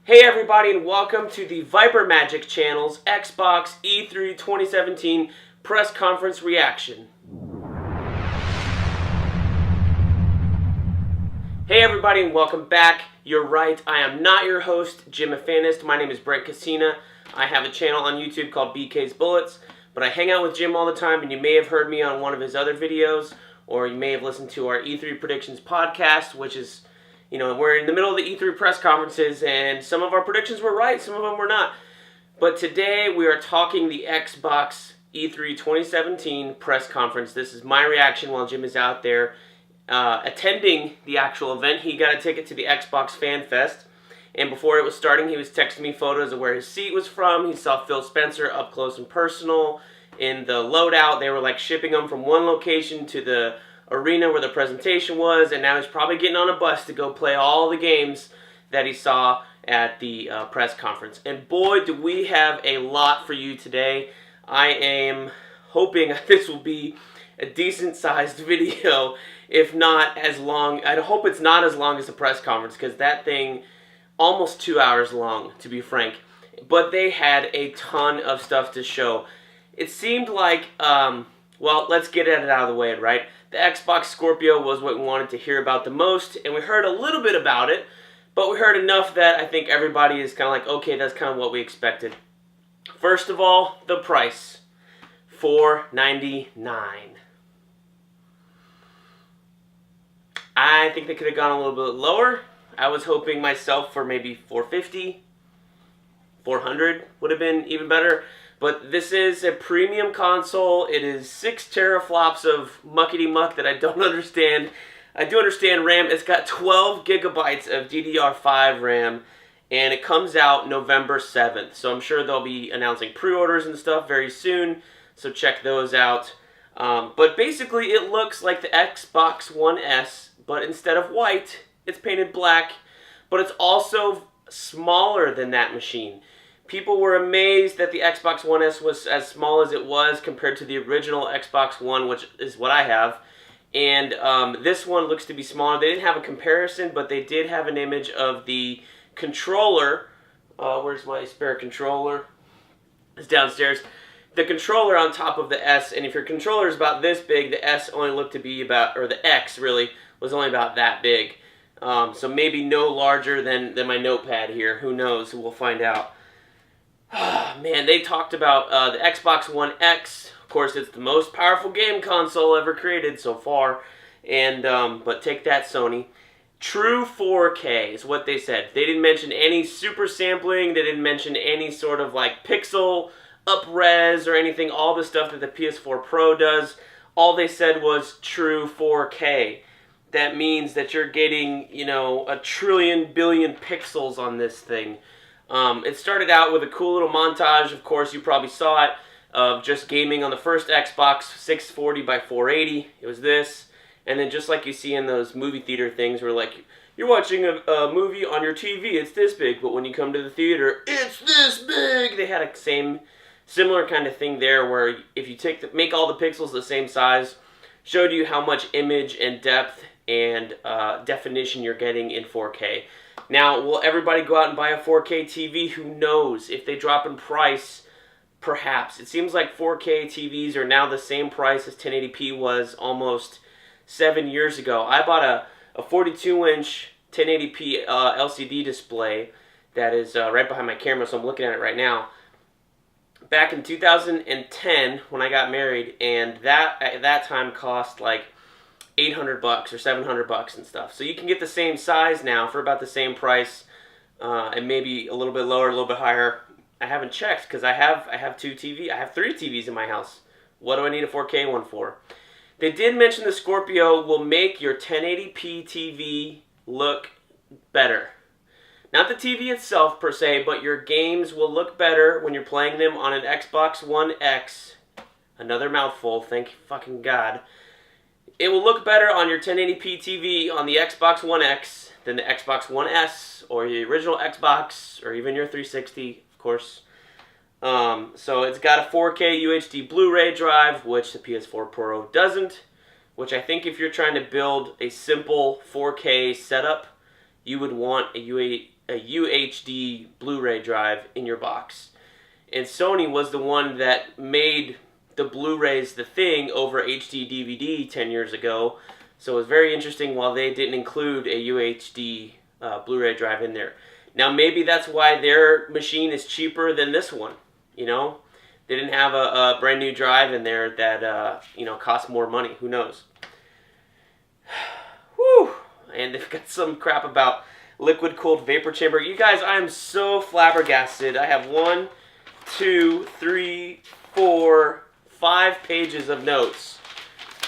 Hey everybody, and welcome to the Viper Magic Channel's Xbox E3 2017 press conference reaction. Hey everybody, and welcome back. You're right, I am not your host, Jim Afanist. My name is Brent Casina. I have a channel on YouTube called BK's Bullets, but I hang out with Jim all the time, and you may have heard me on one of his other videos, or you may have listened to our E3 Predictions podcast, which is, you know, we're in the middle of the E3 press conferences, and some of our predictions were right, some of them were not. But today we are talking the Xbox E3 2017 press conference. This is my reaction while Jim is out there attending the actual event. He got a ticket to the Xbox Fan Fest, and before it was starting, he was texting me photos of where his seat was from. He saw Phil Spencer up close and personal in the loadout. They were like shipping him from one location to the arena where the presentation was, and now he's probably getting on a bus to go play all the games that he saw at the press conference. And boy, do we have a lot for you today. I am hoping this will be a decent sized video, if not as long. I hope it's not as long as the press conference, because that thing almost 2 hours long, to be frank. But they had a ton of stuff to show. It seemed like, well, let's get it out of the way, right? The Xbox Scorpio was what we wanted to hear about the most, and we heard a little bit about it, but we heard enough that I think everybody is kind of like, okay, that's kind of what we expected. First of all, the price, $499. I think they could have gone a little bit lower. I was hoping myself for maybe $450, $400 would have been even better. But this is a premium console. It is 6 teraflops of muckety-muck that I don't understand. I do understand RAM. It's got 12 gigabytes of DDR5 RAM, and it comes out November 7th. So I'm sure they'll be announcing pre-orders and stuff very soon, so check those out. But basically, it looks like the Xbox One S, but instead of white, it's painted black, but it's also smaller than that machine. People were amazed that the Xbox One S was as small as it was compared to the original Xbox One, which is what I have. And this one looks to be smaller. They didn't have a comparison, but they did have an image of the controller. Where's my spare controller? It's downstairs. The controller on top of the S, and if your controller is about this big, the S only looked to be about, or the X really, was only about that big. So maybe no larger than my notepad here. Who knows? We'll find out. Man, they talked about the Xbox One X. Of course, it's the most powerful game console ever created so far. And but take that, Sony. True 4K is what they said. They didn't mention any super sampling. They didn't mention any sort of like pixel up-res or anything. All the stuff that the PS4 Pro does. All they said was true 4K. That means that you're getting, you know, a trillion billion pixels on this thing. It started out with a cool little montage. Of course, you probably saw it, of just gaming on the first Xbox, 640 by 480. It was this. And then just like you see in those movie theater things where like, you're watching a movie on your TV, it's this big, but when you come to the theater, it's this big. They had a similar kind of thing there where if you make all the pixels the same size, showed you how much image and depth and definition you're getting in 4K. Now, will everybody go out and buy a 4K TV? Who knows? If they drop in price, perhaps. It seems like 4K TVs are now the same price as 1080p was almost 7 years ago. I bought a 42-inch 1080p LCD display that is right behind my camera, so I'm looking at it right now. Back in 2010, when I got married, and that at that time cost like $800 or $700 and stuff. So you can get the same size now for about the same price, and maybe a little bit lower, a little bit higher. I haven't checked because I have I have 3 TVs in my house. What do I need a 4K one for? They did mention the Scorpio will make your 1080p TV look better. Not the TV itself per se, but your games will look better when you're playing them on an Xbox One X. Another mouthful, thank fucking God. It will look better on your 1080p TV on the Xbox One X than the Xbox One S or the original Xbox or even your 360, of course. So it's got a 4K UHD Blu-ray drive, which the PS4 Pro doesn't, which I think if you're trying to build a simple 4K setup, you would want a a UHD Blu-ray drive in your box. And Sony was the one that made the Blu-rays the thing over HD DVD 10 years ago. So it was very interesting while they didn't include a UHD Blu-ray drive in there. Now maybe that's why their machine is cheaper than this one. You know, they didn't have a brand new drive in there that cost more money. Who knows? Whew. And they've got some crap about liquid cooled vapor chamber. You guys, I am so flabbergasted. I have 1, 2, 3, 4, 5 pages of notes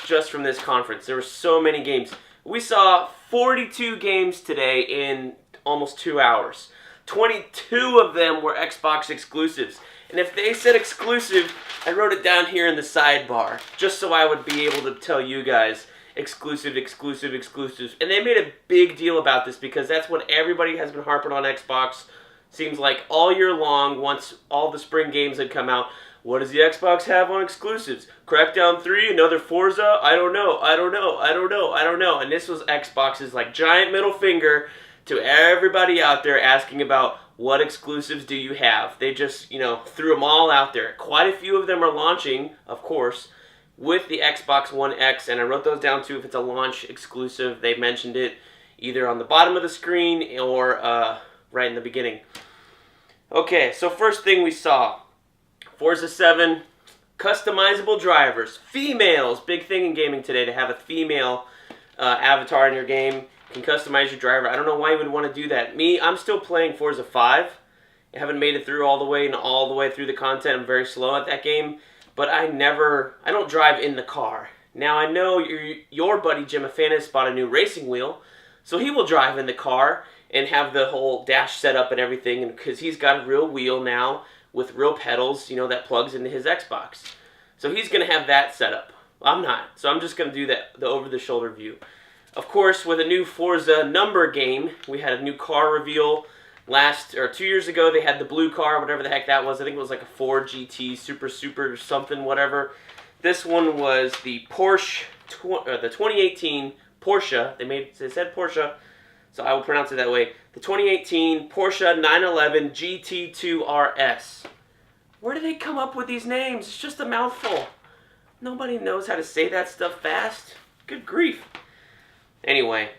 just from this conference. There were so many games. We saw 42 games today in almost 2 hours. 22 of them were Xbox exclusives. And if they said exclusive, I wrote it down here in the sidebar, just so I would be able to tell you guys exclusive, exclusive, exclusive. And they made a big deal about this because that's what everybody has been harping on Xbox. Seems like all year long, once all the spring games had come out. What does the Xbox have on exclusives? Crackdown 3, another Forza? I don't know, I don't know, I don't know, I don't know. And this was Xbox's like giant middle finger to everybody out there asking about what exclusives do you have. They just, threw them all out there. Quite a few of them are launching, of course, with the Xbox One X, and I wrote those down too. If it's a launch exclusive, they mentioned it either on the bottom of the screen or right in the beginning. Okay, so first thing we saw, Forza 7, customizable drivers. Females, big thing in gaming today to have a female avatar in your game. You can customize your driver. I don't know why you would want to do that. I'm still playing Forza 5. I haven't made it through all the way through the content. I'm very slow at that game. But I don't drive in the car. Now I know your buddy Jim Afanis bought a new racing wheel, so he will drive in the car and have the whole dash set up and everything, and because he's got a real wheel now with real pedals, that plugs into his Xbox. So he's going to have that set up. I'm not, so I'm just going to do the over-the-shoulder view. Of course, with a new Forza number game, we had a new car reveal. 2 years ago, they had the blue car, whatever the heck that was. I think it was like a Ford GT Super something, whatever. This one was the Porsche, the 2018 Porsche. They said Porsche, so I will pronounce it that way. The 2018 Porsche 911 GT2 RS. Where do they come up with these names? It's just a mouthful. Nobody knows how to say that stuff fast. Good grief. Anyway,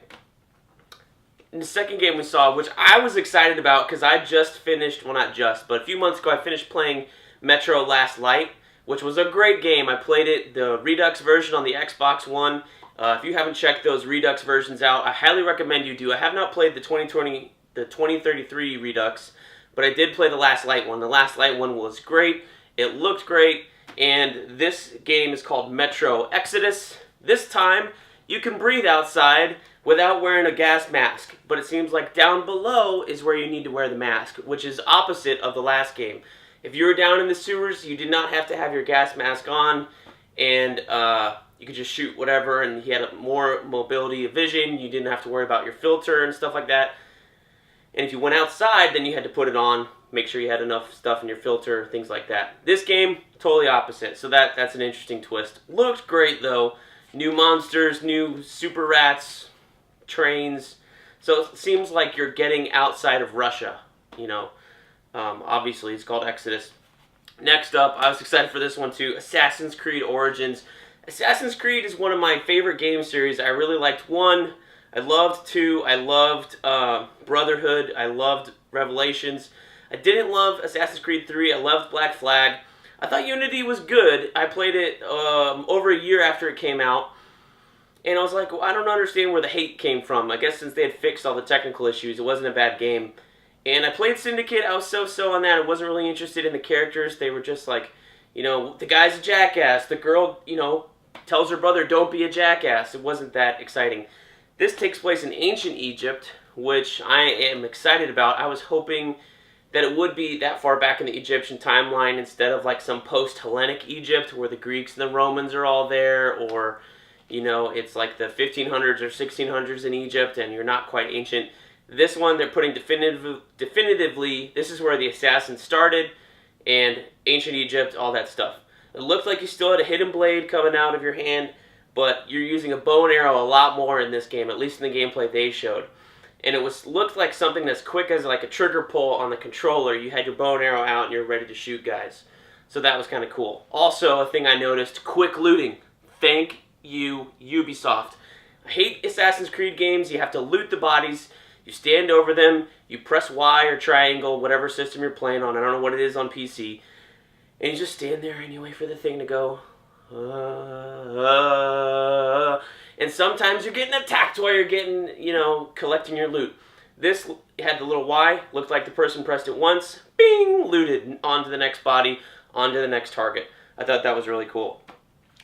in the second game we saw, which I was excited about because I just finished, well not just, but a few months ago I finished playing Metro Last Light, which was a great game. I played it, the Redux version on the Xbox One. If you haven't checked those Redux versions out, I highly recommend you do. I have not played the 2033 Redux, but I did play the Last Light one. The Last Light one was great. It looked great, and this game is called Metro Exodus. This time, you can breathe outside without wearing a gas mask, but it seems like down below is where you need to wear the mask, which is opposite of the last game. If you were down in the sewers, you did not have to have your gas mask on, and you could just shoot whatever, and he had more mobility of vision. You didn't have to worry about your filter and stuff like that. And if you went outside, then you had to put it on, make sure you had enough stuff in your filter, things like that. This game, totally opposite, so that's an interesting twist. Looked great, though. New monsters, new super rats, trains. So it seems like you're getting outside of Russia, Obviously, it's called Exodus. Next up, I was excited for this one too, Assassin's Creed Origins. Assassin's Creed is one of my favorite game series. I really liked 1. I loved 2. I loved Brotherhood. I loved Revelations. I didn't love Assassin's Creed 3. I loved Black Flag. I thought Unity was good. I played it over a year after it came out. And I was like, well, I don't understand where the hate came from. I guess since they had fixed all the technical issues, it wasn't a bad game. And I played Syndicate. I was so on that. I wasn't really interested in the characters. They were just like, the guy's a jackass. The girl, tells her brother, don't be a jackass. It wasn't that exciting. This takes place in ancient Egypt, which I am excited about. I was hoping that it would be that far back in the Egyptian timeline instead of like some post-Hellenic Egypt where the Greeks and the Romans are all there, or, it's like the 1500s or 1600s in Egypt and you're not quite ancient. This one, they're putting definitively, this is where the assassins started, and ancient Egypt, all that stuff. It looked like you still had a hidden blade coming out of your hand, but you're using a bow and arrow a lot more in this game, at least in the gameplay they showed. and it looked like something that's quick as like a trigger pull on the controller. You had your bow and arrow out and you're ready to shoot guys. So that was kind of cool. Also, a thing I noticed, quick looting. Thank you, Ubisoft. I hate Assassin's Creed games. You have to loot the bodies. You stand over them. You press Y or triangle, whatever system you're playing on. I don't know what it is on PC. And you just stand there and you wait for the thing to go. And sometimes you're getting attacked while you're getting, collecting your loot. This had the little Y. Looked like the person pressed it once. Bing! Looted. Onto the next body. Onto the next target. I thought that was really cool.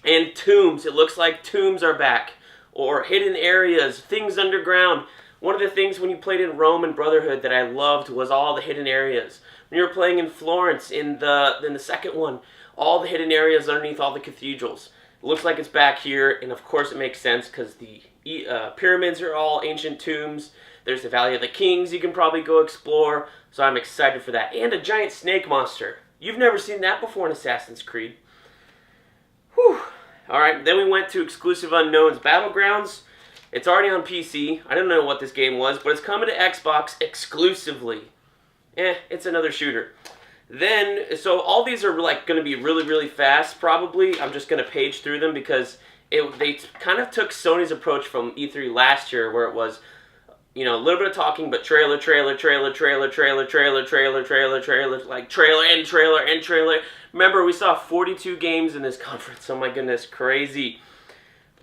And tombs. It looks like tombs are back. Or hidden areas. Things underground. One of the things when you played in Rome and Brotherhood that I loved was all the hidden areas. When you were playing in Florence in the second one, all the hidden areas underneath all the cathedrals. It looks like it's back here, and of course it makes sense because the pyramids are all ancient tombs. There's the Valley of the Kings you can probably go explore, so I'm excited for that. And a giant snake monster. You've never seen that before in Assassin's Creed. Whew. Alright, then we went to Exclusive Unknown's Battlegrounds. It's already on PC. I don't know what this game was, but it's coming to Xbox exclusively. It's another shooter. Then, so all these are like going to be really, really fast, probably. I'm just going to page through them because they kind of took Sony's approach from E3 last year where it was, a little bit of talking, but trailer, like trailer and trailer. Remember, we saw 42 games in this conference. Oh my goodness, crazy.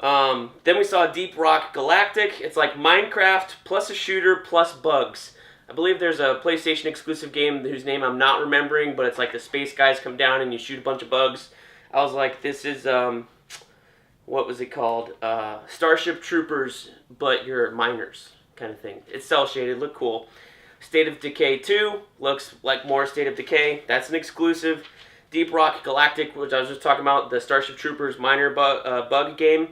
Then we saw Deep Rock Galactic. It's like Minecraft plus a shooter plus bugs. I believe there's a PlayStation exclusive game whose name I'm not remembering, but it's like the space guys come down and you shoot a bunch of bugs. I was like, this is, what was it called? Starship Troopers, but you're miners kind of thing. It's cel-shaded, look cool. State of Decay 2 looks like more State of Decay. That's an exclusive. Deep Rock Galactic, which I was just talking about, the Starship Troopers miner bug game,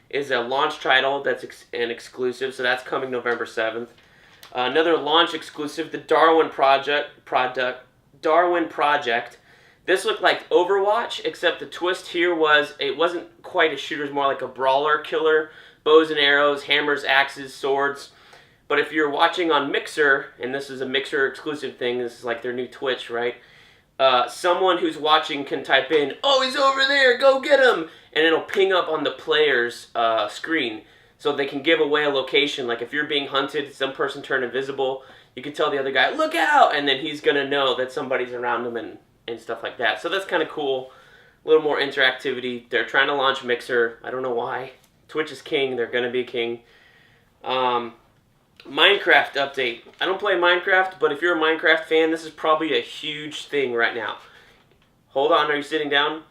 is a launch title that's an exclusive, so that's coming November 7th. Another launch exclusive, the Darwin Project. This looked like Overwatch, except the twist here was it wasn't quite a shooter, it was more like a brawler killer. Bows and arrows, hammers, axes, swords. But if you're watching on Mixer, and this is a Mixer exclusive thing, this is like their new Twitch, right? Someone who's watching can type in, "Oh, he's over there, go get him!" And it'll ping up on the player's screen. So they can give away a location. Like if you're being hunted, some person turned invisible, you can tell the other guy, "Look out!" And then he's going to know that somebody's around him and stuff like that. So that's kind of cool. A little more interactivity. They're trying to launch Mixer. I don't know why. Twitch is king. They're going to be king. Minecraft update. I don't play Minecraft, but if you're a Minecraft fan, this is probably a huge thing right now. Hold on, are you sitting down?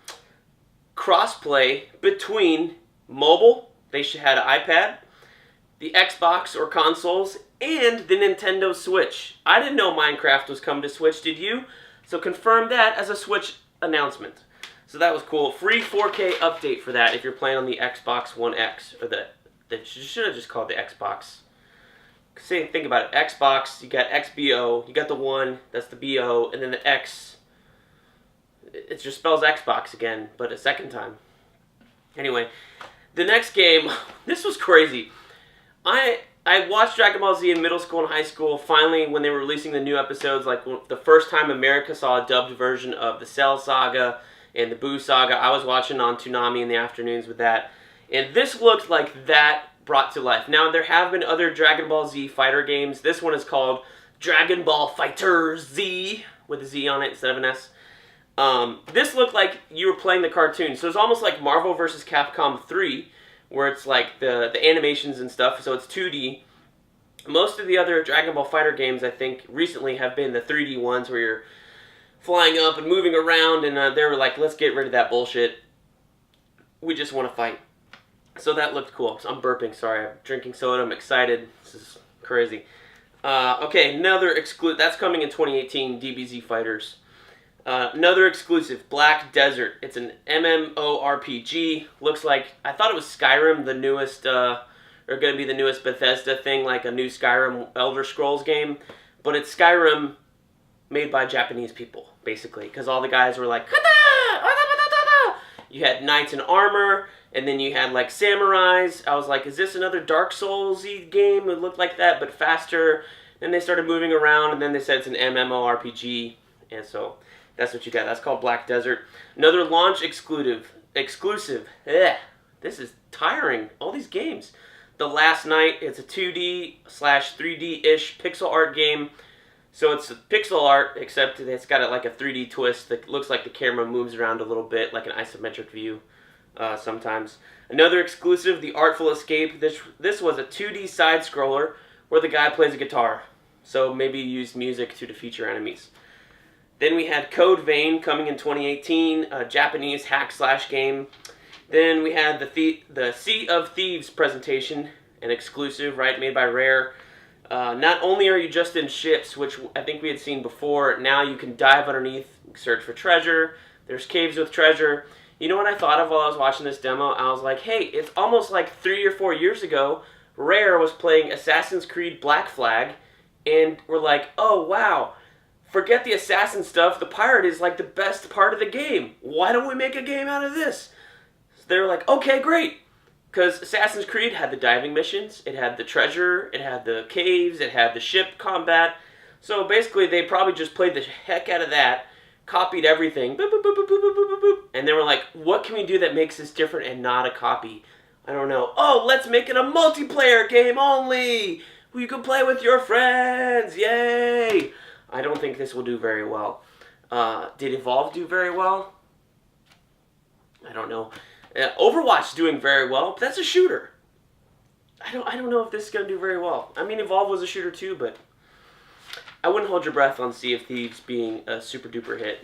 Crossplay between mobile, they should have an iPad, the Xbox or consoles, and the Nintendo Switch. I didn't know Minecraft was coming to Switch, did you? So confirm that as a Switch announcement. So that was cool. Free 4K update for that if you're playing on the Xbox One X. Or you should have just called the Xbox. See, think about it. Xbox, you got XBO, you got the One, that's the BO, and then the X. It just spells Xbox again, but a second time. Anyway, the next game, this was crazy. I watched Dragon Ball Z in middle school and high school. Finally, when they were releasing the new episodes, like the first time America saw a dubbed version of the Cell Saga and the Buu Saga, I was watching on Toonami in the afternoons with that. And this looked like that brought to life. Now, there have been other Dragon Ball Z fighter games. This one is called Dragon Ball FighterZ, Z, with a Z on it instead of an S. This looked like you were playing the cartoon. So it's almost like Marvel vs. Capcom 3, where it's like the animations and stuff, so it's 2D. Most of the other Dragon Ball Fighter games, I think, recently have been the 3D ones where you're flying up and moving around, and they were like, let's get rid of that bullshit. We just want to fight. So that looked cool. So I'm burping, sorry. I'm drinking soda. I'm excited. This is crazy. Okay, another exclusive. That's coming in 2018, DBZ Fighters. Another exclusive, Black Desert. It's an MMORPG. Looks like, I thought it was Skyrim, the newest, or going to be the newest Bethesda thing, like a new Skyrim Elder Scrolls game. But it's Skyrim made by Japanese people, basically. Because all the guys were like, "Kata! You had knights in armor, and then you had like samurais. I was like, is this another Dark Souls-y game? It looked like that, but faster. Then they started moving around, and then they said it's an MMORPG, and so that's what you got. That's called Black Desert. Another launch exclusive. Ugh, this is tiring. All these games. The Last Night. It's a 2D/3D-ish pixel art game. So it's a pixel art, except it's got like a 3D twist that looks like the camera moves around a little bit, like an isometric view sometimes. Another exclusive, The Artful Escape. This was a 2D side-scroller where the guy plays a guitar. So maybe use music to defeat your enemies. Then we had Code Vein coming in 2018, a Japanese hack-slash game. Then we had the Sea of Thieves presentation, an exclusive, right, made by Rare. Not only are you just in ships, which I think we had seen before, now you can dive underneath, search for treasure. There's caves with treasure. You know what I thought of while I was watching this demo? I was like, hey, it's almost like 3 or 4 years ago, Rare was playing Assassin's Creed Black Flag, and we're like, oh, wow, forget the assassin stuff. The pirate is like the best part of the game. Why don't we make a game out of this? So they were like, okay, great. Because Assassin's Creed had the diving missions, it had the treasure, it had the caves, it had the ship combat. So basically they probably just played the heck out of that, copied everything, boop, boop, boop, boop, boop, boop, boop, boop, and they were like, what can we do that makes this different and not a copy? I don't know. Oh, let's make it a multiplayer game only! You can play with your friends! Yay! I don't think this will do very well. Did Evolve do very well? I don't know. Overwatch is doing very well, but that's a shooter. I don't know if this is going to do very well. I mean, Evolve was a shooter too, but I wouldn't hold your breath on Sea of Thieves being a super duper hit.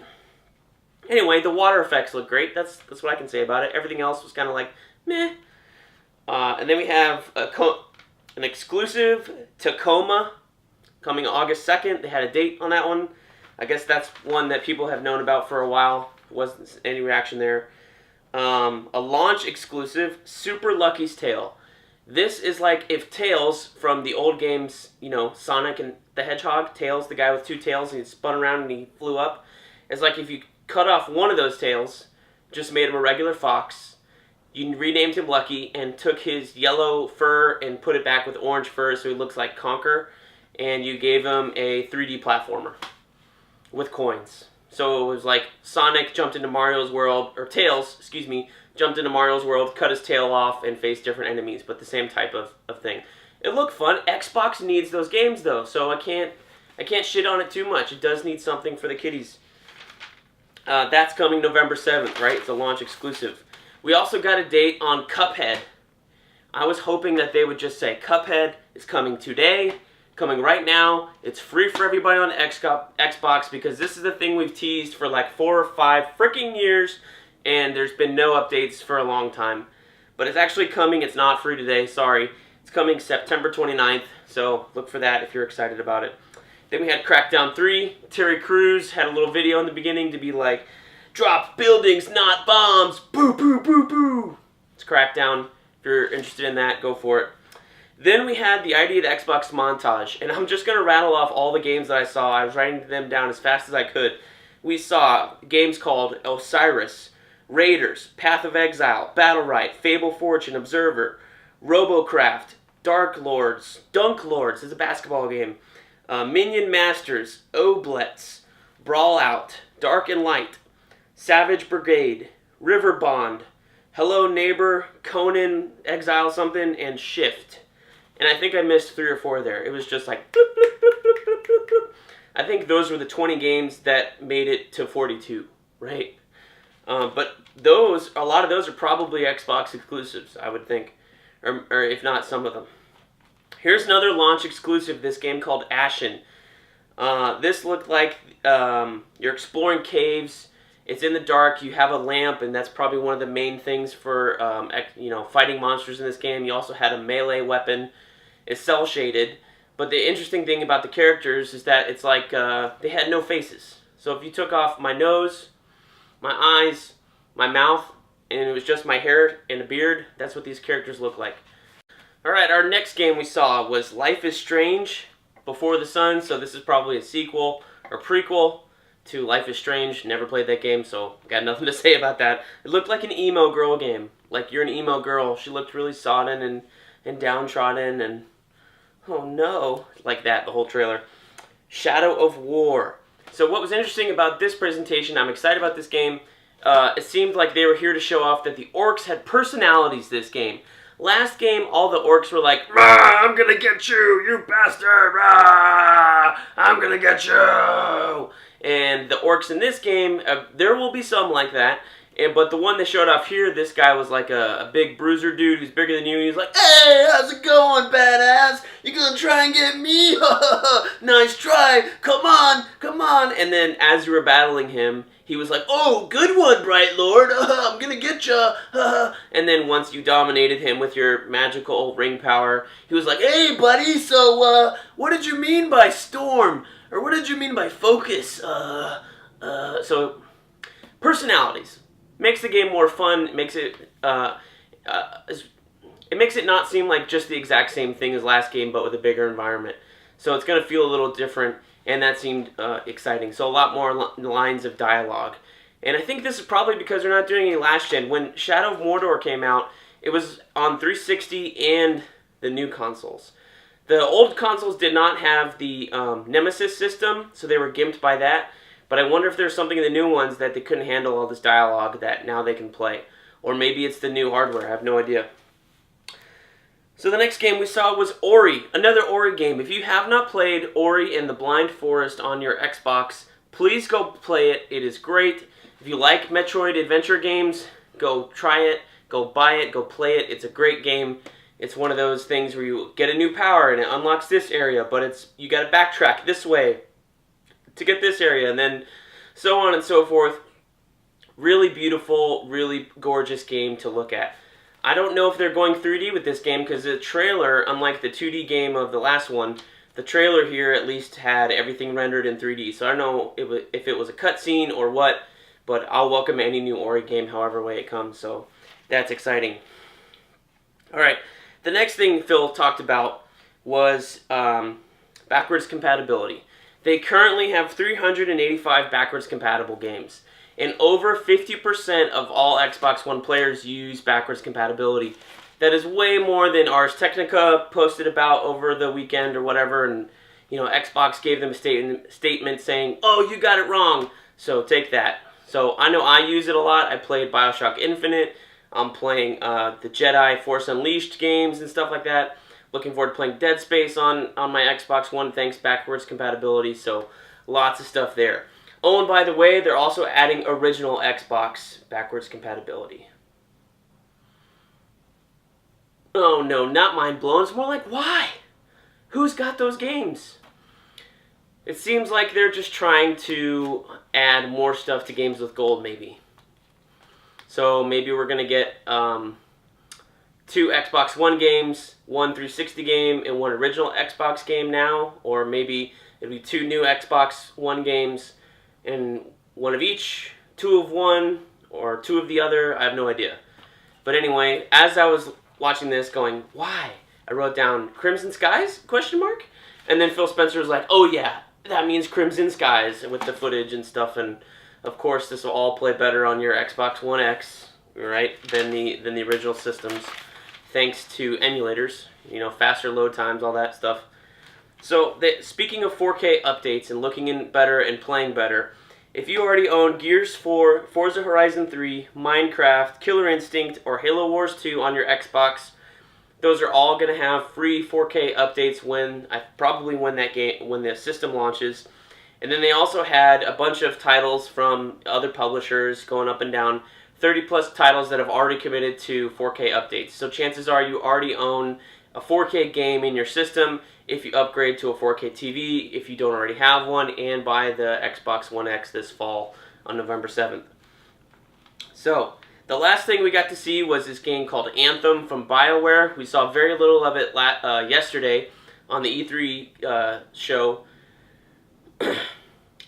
Anyway, the water effects look great. That's what I can say about it. Everything else was kind of like, meh. And then we have an exclusive, Tacoma, coming August 2nd. They had a date on that one. I guess that's one that people have known about for a while. Wasn't any reaction there. A launch exclusive, Super Lucky's Tale. This is like if Tails from the old games, you know, Sonic and the Hedgehog, Tails, the guy with 2 tails, and he spun around and he flew up. It's like if you cut off one of those tails, just made him a regular fox, you renamed him Lucky and took his yellow fur and put it back with orange fur so he looks like Conker, and you gave him a 3D platformer with coins. So it was like Sonic jumped into Mario's world, or Tails, excuse me, jumped into Mario's world, cut his tail off, and faced different enemies, but the same type of thing. It looked fun. Xbox needs those games though, so I can't shit on it too much. It does need something for the kiddies. That's coming November 7th, right? It's a launch exclusive. We also got a date on Cuphead. I was hoping that they would just say, Cuphead is coming today, coming right now. It's free for everybody on Xbox because this is the thing we've teased for like 4 or 5 freaking years, and there's been no updates for a long time. But it's actually coming. It's not free today, sorry. It's coming September 29th, so look for that if you're excited about it. Then we had Crackdown 3. Terry Crews had a little video in the beginning to be like, drop buildings, not bombs. Boo, boo, boo, boo. It's Crackdown. If you're interested in that, go for it. Then we had the ID of the Xbox montage, and I'm just going to rattle off all the games that I saw. I was writing them down as fast as I could. We saw games called Osiris, Raiders, Path of Exile, Battle Right, Fable Fortune, Observer, Robocraft, Dark Lords, Dunk Lords is a basketball game, Minion Masters, Oblets, Brawl Out, Dark and Light, Savage Brigade, River Bond, Hello Neighbor, Conan, Exile something, and Shift. And I think I missed 3 or 4 there. It was just like bloop, bloop, bloop, bloop, bloop, bloop, bloop. I think those were the 20 games that made it to 42, right? But a lot of those are probably Xbox exclusives, I would think. Or if not, some of them. Here's another launch exclusive, this game called Ashen. This looked like you're exploring caves. It's in the dark, you have a lamp, and that's probably one of the main things for fighting monsters in this game. You also had a melee weapon. It's cel-shaded. But the interesting thing about the characters is that it's like they had no faces. So if you took off my nose, my eyes, my mouth, and it was just my hair and a beard, that's what these characters look like. Alright, our next game we saw was Life is Strange, Before the Sun, so this is probably a sequel or prequel to Life is Strange. Never played that game, so got nothing to say about that. It looked like an emo girl game. Like you're an emo girl. She looked really sodden and downtrodden and oh no, like that, the whole trailer. Shadow of War. So what was interesting about this presentation, I'm excited about this game. It seemed like they were here to show off that the orcs had personalities this game. Last game, all the orcs were like, "Rah, I'm gonna get you, you bastard! Rah, I'm gonna get you!" And the orcs in this game, there will be some like that. But the one they showed off here, this guy was like a big bruiser dude who's bigger than you. He's like, "Hey, how's it going, badass? You gonna try and get me? Nice try. Come on, come on." And then as you were battling him, he was like, "Oh, good one, Bright Lord. I'm gonna get ya." And then once you dominated him with your magical ring power, he was like, "Hey, buddy, so what did you mean by storm? Or what did you mean by focus?" So, personalities. Makes the game more fun. Makes it it makes it not seem like just the exact same thing as last game, but with a bigger environment. So it's going to feel a little different, and that seemed exciting. So a lot more lines of dialogue. And I think this is probably because they're not doing any last gen. When Shadow of Mordor came out, it was on 360 and the new consoles. The old consoles did not have the Nemesis system, so they were gimped by that. But I wonder if there's something in the new ones that they couldn't handle all this dialogue that now they can play. Or maybe it's the new hardware, I have no idea. So the next game we saw was Ori, another Ori game. If you have not played Ori and the Blind Forest on your Xbox, please go play it. It is great. If you like Metroid adventure games, go try it, go buy it, go play it. It's a great game. It's one of those things where you get a new power and it unlocks this area, but you got to backtrack this way to get this area, and then so on and so forth. Really beautiful, really gorgeous game to look at. I don't know if they're going 3D with this game because the trailer, unlike the 2D game of the last one, the trailer here at least had everything rendered in 3D. So I don't know if it was a cutscene or what, but I'll welcome any new Ori game however way it comes, so that's exciting. Alright, the next thing Phil talked about was backwards compatibility. They currently have 385 backwards compatible games, and over 50% of all Xbox One players use backwards compatibility. That is way more than Ars Technica posted about over the weekend or whatever, and Xbox gave them a statement saying, "Oh, you got it wrong." So take that. So I know I use it a lot. I played BioShock Infinite. I'm playing the Jedi Force Unleashed games and stuff like that. Looking forward to playing Dead Space on my Xbox One, thanks backwards compatibility, so lots of stuff there. Oh, and by the way, they're also adding original Xbox backwards compatibility. Oh no, not mind blown, it's more like, why? Who's got those games? It seems like they're just trying to add more stuff to games with gold, maybe. So maybe we're going to get 2 Xbox One games, 1 360 game, and 1 original Xbox game now. Or maybe it'll be 2 new Xbox One games, and 1 of each, 2 of one, or 2 of the other. I have no idea. But anyway, as I was watching this going, why? I wrote down Crimson Skies, ? And then Phil Spencer was like, oh yeah, that means Crimson Skies, with the footage and stuff. And of course, this will all play better on your Xbox One X, right, than the original systems, thanks to emulators, faster load times, all that stuff. So, speaking of 4K updates and looking in better and playing better, if you already own Gears 4, Forza Horizon 3, Minecraft, Killer Instinct, or Halo Wars 2 on your Xbox, those are all going to have free 4K updates probably when the system launches. And then they also had a bunch of titles from other publishers going up and down, 30 plus titles that have already committed to 4K updates. So chances are you already own a 4K game in your system if you upgrade to a 4K TV, if you don't already have one, and buy the Xbox One X this fall on November 7th. So, the last thing we got to see was this game called Anthem from BioWare. We saw very little of it yesterday on the E3 show.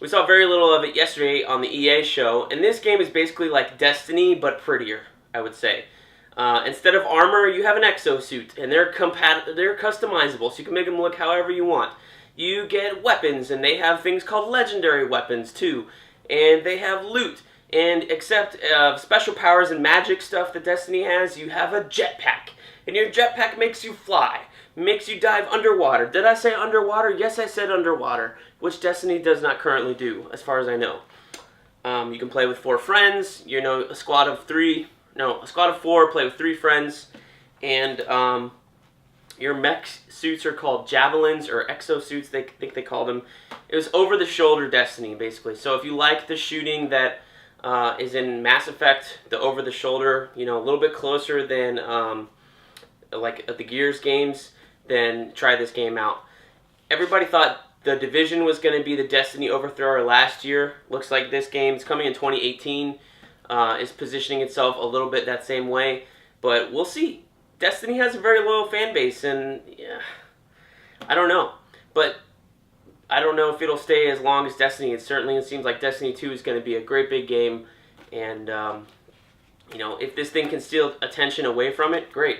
We saw very little of it yesterday on the EA show, and this game is basically like Destiny, but prettier, I would say. Instead of armor, you have an exosuit, and they're customizable, so you can make them look however you want. You get weapons, and they have things called legendary weapons, too. and they have loot. And except special powers and magic stuff that Destiny has, you have a jetpack. And your jetpack makes you fly, makes you dive underwater. Did I say underwater? Yes, I said underwater, which Destiny does not currently do, as far as I know. You can play with 4 friends, a squad of 4, play with 3 friends, and your mech suits are called javelins or exosuits, they think they call them. It was over-the-shoulder Destiny, basically. So if you like the shooting that is in Mass Effect, the over-the-shoulder, a little bit closer than like the Gears games, then try this game out. Everybody thought the Division was going to be the Destiny overthrower last year. Looks like this game, it's coming in 2018, is positioning itself a little bit that same way. But we'll see. Destiny has a very loyal fan base, and yeah, I don't know. But I don't know if it'll stay as long as Destiny. It seems like Destiny 2 is going to be a great big game. And, if this thing can steal attention away from it, great.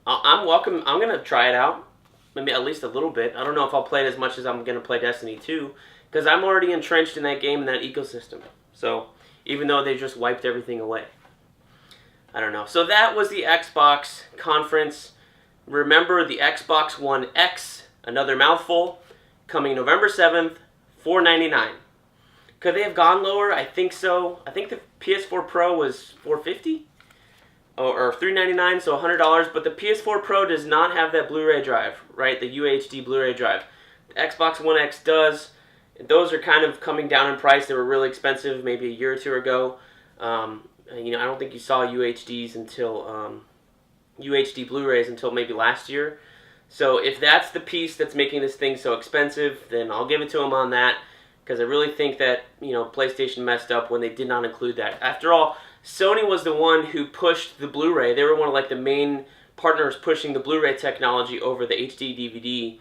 I'm welcome. I'm going to try it out. Maybe at least a little bit. I don't know if I'll play it as much as I'm going to play Destiny 2, because I'm already entrenched in that game and that ecosystem. So, even though they just wiped everything away. I don't know. So that was the Xbox conference. Remember the Xbox One X, another mouthful, coming November 7th, $499. Could they have gone lower? I think so. I think the PS4 Pro was $450 or $399, so $100. But the PS4 Pro does not have that Blu-ray drive, right? The UHD Blu-ray drive. The Xbox One X does. Those are kind of coming down in price. They were really expensive maybe a year or two ago. I don't think you saw UHDs until UHD Blu-rays until maybe last year. So if that's the piece that's making this thing so expensive, then I'll give it to them on that, because I really think that PlayStation messed up when they did not include that. After all, Sony was the one who pushed the Blu-ray. They were one of the main partners pushing the Blu-ray technology over the HD DVD.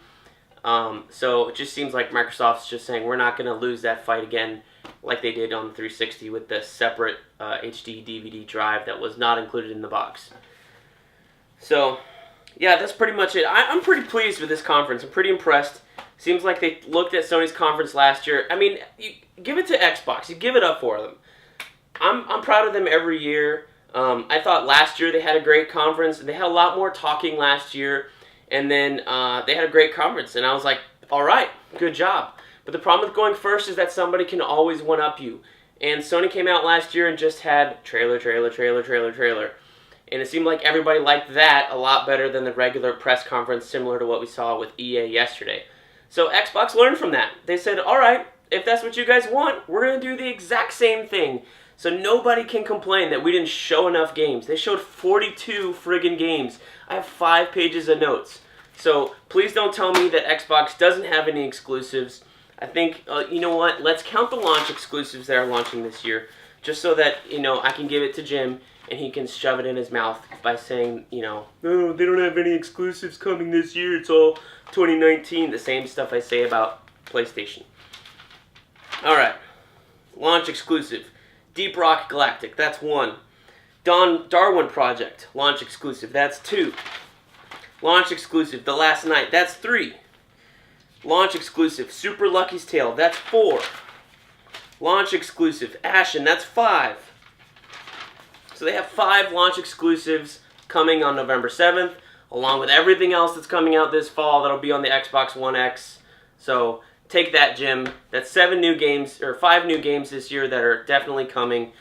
So it just seems like Microsoft's just saying we're not going to lose that fight again, like they did on the 360 with the separate HD DVD drive that was not included in the box. So, yeah, that's pretty much it. I'm pretty pleased with this conference. I'm pretty impressed. Seems like they looked at Sony's conference last year. I mean, you give it to Xbox. You give it up for them. I'm proud of them every year. I thought last year they had a great conference. They had a lot more talking last year. And then they had a great conference. And I was like, all right, good job. But the problem with going first is that somebody can always one-up you. And Sony came out last year and just had trailer. And it seemed like everybody liked that a lot better than the regular press conference, similar to what we saw with EA yesterday. So Xbox learned from that. They said, all right, if that's what you guys want, we're going to do the exact same thing. So nobody can complain that we didn't show enough games. They showed 42 friggin' games. I have 5 pages of notes. So please don't tell me that Xbox doesn't have any exclusives. I think, you know what, let's count the launch exclusives that are launching this year, just so that, I can give it to Jim and he can shove it in his mouth by saying, oh, they don't have any exclusives coming this year, it's all 2019, the same stuff I say about PlayStation. Alright, launch exclusive. Deep Rock Galactic, that's 1. Darwin Project, launch exclusive, that's 2. Launch exclusive, The Last Night, that's 3. Launch exclusive, Super Lucky's Tale, that's 4. Launch exclusive, Ashen, that's 5. So they have 5 launch exclusives coming on November 7th, along with everything else that's coming out this fall that'll be on the Xbox One X. So take that, Jim. That's 7 new games, or 5 new games this year that are definitely coming.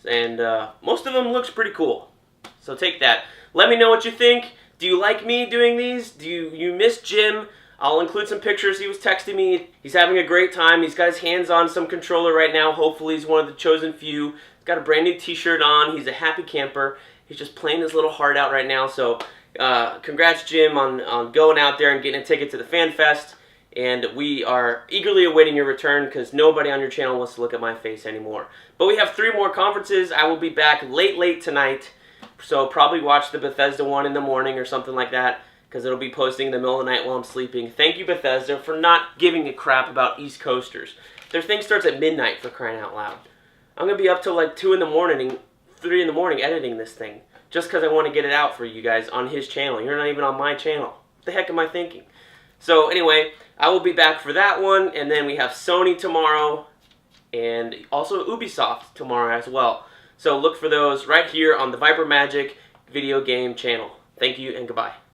And most of them looks pretty cool. So take that. Let me know what you think. Do you like me doing these? Do you miss Jim? I'll include some pictures. He was texting me. He's having a great time. He's got his hands on some controller right now. Hopefully he's one of the chosen few. He's got a brand new t-shirt on. He's a happy camper. He's just playing his little heart out right now. So congrats, Jim, on going out there and getting a ticket to the Fan Fest. And we are eagerly awaiting your return because nobody on your channel wants to look at my face anymore. But we have 3 more conferences. I will be back late tonight. So probably watch the Bethesda one in the morning or something like that, because it'll be posting in the middle of the night while I'm sleeping. Thank you, Bethesda, for not giving a crap about East Coasters. Their thing starts at midnight, for crying out loud. I'm going to be up till like 2 in the morning, 3 in the morning editing this thing, just because I want to get it out for you guys on his channel. You're not even on my channel. What the heck am I thinking? So anyway, I will be back for that one, and then we have Sony tomorrow. and also Ubisoft tomorrow as well. So look for those right here on the Viper Magic video game channel. Thank you and goodbye.